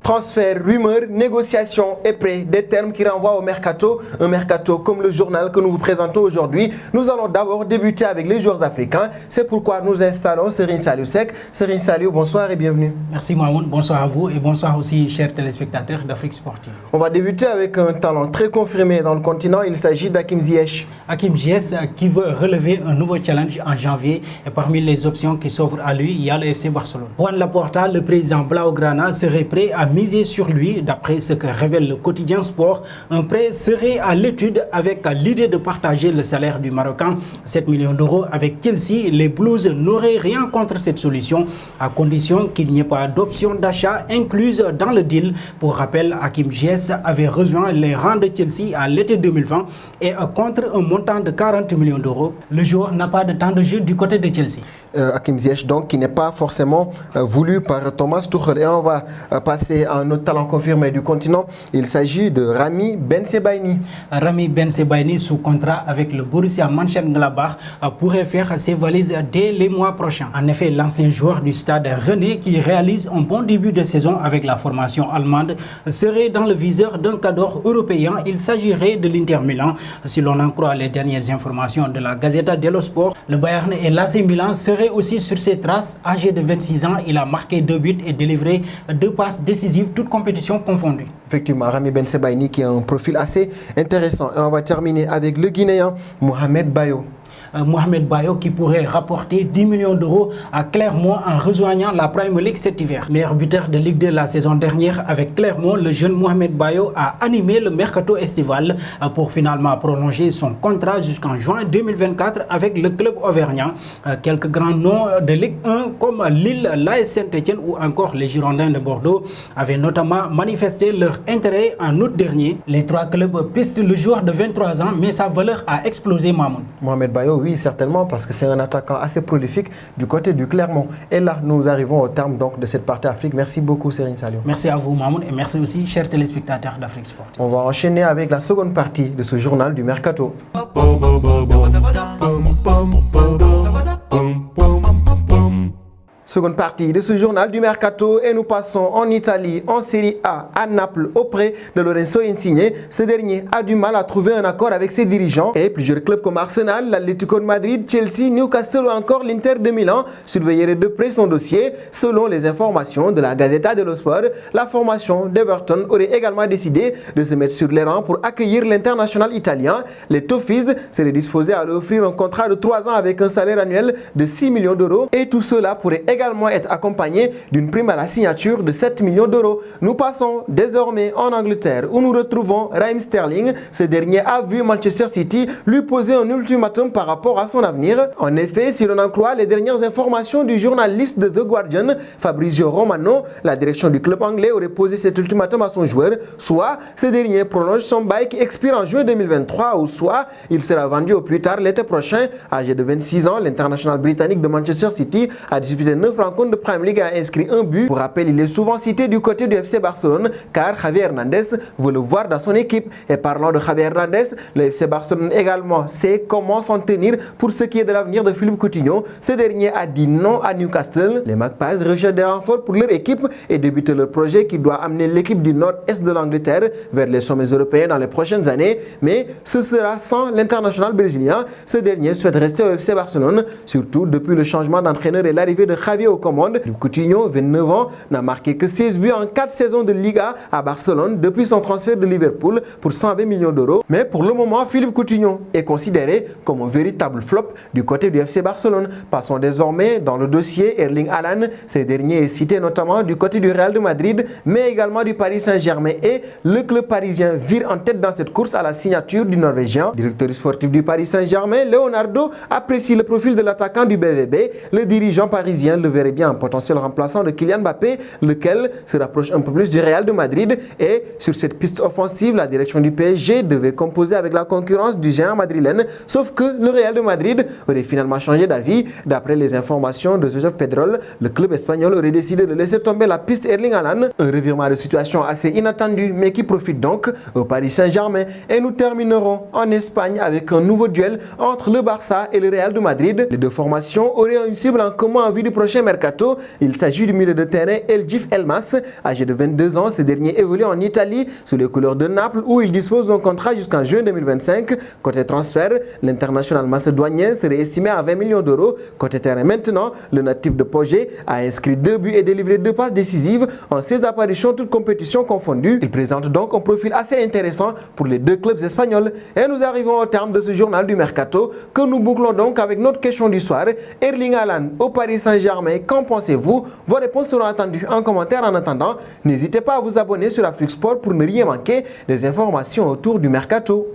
Transfert, rumeur, négociation et prêt, des termes qui renvoient au mercato. Un mercato comme le journal que nous vous présentons aujourd'hui. Nous allons d'abord débuter avec les joueurs africains. C'est pourquoi nous installons Serigne Saliou Seck. Serigne Saliou, bonsoir et bienvenue. Merci Mamoun, bonsoir à vous et bonsoir aussi chers téléspectateurs d'Afrique Sportive. On va débuter avec un talent très confirmé dans le continent. Il s'agit d'Hakim Ziyech. Hakim Ziyech qui veut relever un nouveau challenge en janvier. Et parmi les options qui s'offrent à lui, il y a le FC Barcelone. Juan Laporta, le président Blaugrana, serait prêt à miser sur lui. D'après ce que révèle le quotidien Sport, un prêt serait à l'étude avec l'idée de partager le salaire du Marocain, 7 millions d'euros avec Chelsea. Les Blues n'auraient rien contre cette solution à condition qu'il n'y ait pas d'option d'achat incluse dans le deal. Pour rappel, Hakim Ziyech avait rejoint les rangs de Chelsea à l'été 2020 et contre un montant de 40 millions d'euros. Le joueur n'a pas de temps de jeu du côté de Chelsea. Hakim Ziyech donc qui n'est pas forcément voulu par Thomas Tuchel. Et on va passer à un autre talent confirmé du continent. Il s'agit de Rami Bensebaini. Rami Bensebaini sous contrat avec le Borussia Mönchengladbach pourrait faire ses valises dès les mois prochains. En effet, l'ancien joueur du Stade Rennais qui réalise un bon début de saison avec la formation allemande serait dans le viseur d'un cadre européen. Il s'agirait de l'Inter Milan. Si l'on en croit les dernières informations de la Gazzetta dello Sport, le Bayern et l'AC Milan seraient aussi sur ses traces. Âgé de 26 ans, il a marqué 2 buts et délivré 2 passes décisives, toutes compétitions confondues. Effectivement, Rami Bensebaini qui a un profil assez intéressant. Et on va terminer avec le Guinéen Mohamed Bayo. Mohamed Bayo qui pourrait rapporter 10 millions d'euros à Clermont en rejoignant la Premier League cet hiver. Meilleur buteur de Ligue 2 la saison dernière avec Clermont, le jeune Mohamed Bayo a animé le mercato estival pour finalement prolonger son contrat jusqu'en juin 2024 avec le club auvergnat. Quelques grands noms de Ligue 1 comme Lille, l'AS Saint-Etienne ou encore les Girondins de Bordeaux avaient notamment manifesté leur intérêt en août dernier. Les 3 clubs pistent le joueur de 23 ans mais sa valeur a explosé, Mamoun. Mohamed Bayo, oui, certainement, parce que c'est un attaquant assez prolifique du côté du Clermont. Et là, nous arrivons au terme donc de cette partie Afrique. Merci beaucoup, Serigne Saliou. Merci à vous, Mamoun, et merci aussi, chers téléspectateurs d'Afrique Sport. On va enchaîner avec la seconde partie de ce journal du Mercato. Seconde partie de ce journal du Mercato et nous passons en Italie, en Série A, à Naples, auprès de Lorenzo Insigne. Ce dernier a du mal à trouver un accord avec ses dirigeants et plusieurs clubs comme Arsenal, l'Atlético de Madrid, Chelsea, Newcastle ou encore l'Inter de Milan surveilleraient de près son dossier. Selon les informations de la Gazzetta dello Sport, la formation d'Everton aurait également décidé de se mettre sur les rangs pour accueillir l'international italien. Les Toffees seraient disposés à lui offrir un contrat de 3 ans avec un salaire annuel de 6 millions d'euros et tout cela pourrait également être accompagné d'une prime à la signature de 7 millions d'euros. Nous passons désormais en Angleterre où nous retrouvons Raheem Sterling. Ce dernier a vu Manchester City lui poser un ultimatum par rapport à son avenir. En effet, si l'on en croit les dernières informations du journaliste de The Guardian, Fabrizio Romano, la direction du club anglais aurait posé cet ultimatum à son joueur. Soit ce dernier prolonge son bail qui expire en juin 2023 ou soit il sera vendu au plus tard l'été prochain. Âgé de 26 ans, l'international britannique de Manchester City a disputé 9 rencontres de Premier League et a inscrit un but. Pour rappel, il est souvent cité du côté du FC Barcelone car Javier Hernandez veut le voir dans son équipe. Et parlant de Javier Hernandez, le FC Barcelone également sait comment s'en tenir pour ce qui est de l'avenir de Philippe Coutinho. Ce dernier a dit non à Newcastle. Les Magpies recherchent des renforts pour leur équipe et débutent leur projet qui doit amener l'équipe du nord-est de l'Angleterre vers les sommets européens dans les prochaines années. Mais ce sera sans l'international brésilien. Ce dernier souhaite rester au FC Barcelone, surtout depuis le changement d'entraîneur et l'arrivée de Javier aux commandes. Coutinho, 29 ans, n'a marqué que 16 buts en 4 saisons de Liga à Barcelone depuis son transfert de Liverpool pour 120 millions d'euros. Mais pour le moment, Philippe Coutinho est considéré comme un véritable flop du côté du FC Barcelone. Passons désormais dans le dossier Erling Haaland. Ce dernier est cité notamment du côté du Real de Madrid, mais également du Paris Saint-Germain et le club parisien vire en tête dans cette course à la signature du Norvégien. Directeur sportif du Paris Saint-Germain, Leonardo apprécie le profil de l'attaquant du BVB. Le dirigeant parisien le verrait bien un potentiel remplaçant de Kylian Mbappé, lequel se rapproche un peu plus du Real de Madrid. Et sur cette piste offensive, la direction du PSG devait composer avec la concurrence du géant madrilène, sauf que le Real de Madrid aurait finalement changé d'avis. D'après les informations de Josep Pedrol, le club espagnol aurait décidé de laisser tomber la piste Erling Haaland, un revirement de situation assez inattendu mais qui profite donc au Paris Saint-Germain. Et nous terminerons en Espagne avec un nouveau duel entre le Barça et le Real de Madrid. Les deux formations auraient une cible en commun en vue du prochain mercato. Il s'agit du milieu de terrain Eljif Elmas, âgé de 22 ans. Ce dernier évolue en Italie sous les couleurs de Naples où il dispose d'un contrat jusqu'en juin 2025. Côté transfert, l'international macédonien serait estimé à 20 millions d'euros. Côté terrain maintenant, le natif de Pogé a inscrit 2 buts et délivré 2 passes décisives en 16 apparitions, toutes compétitions confondues. Il présente donc un profil assez intéressant pour les deux clubs espagnols. Et nous arrivons au terme de ce journal du Mercato que nous bouclons donc avec notre question du soir. Erling Haaland au Paris Saint-Germain, qu'en pensez-vous? Vos réponses seront attendues en commentaire. En attendant, n'hésitez pas à vous abonner sur Afrique Sport pour ne rien manquer des informations autour du Mercato.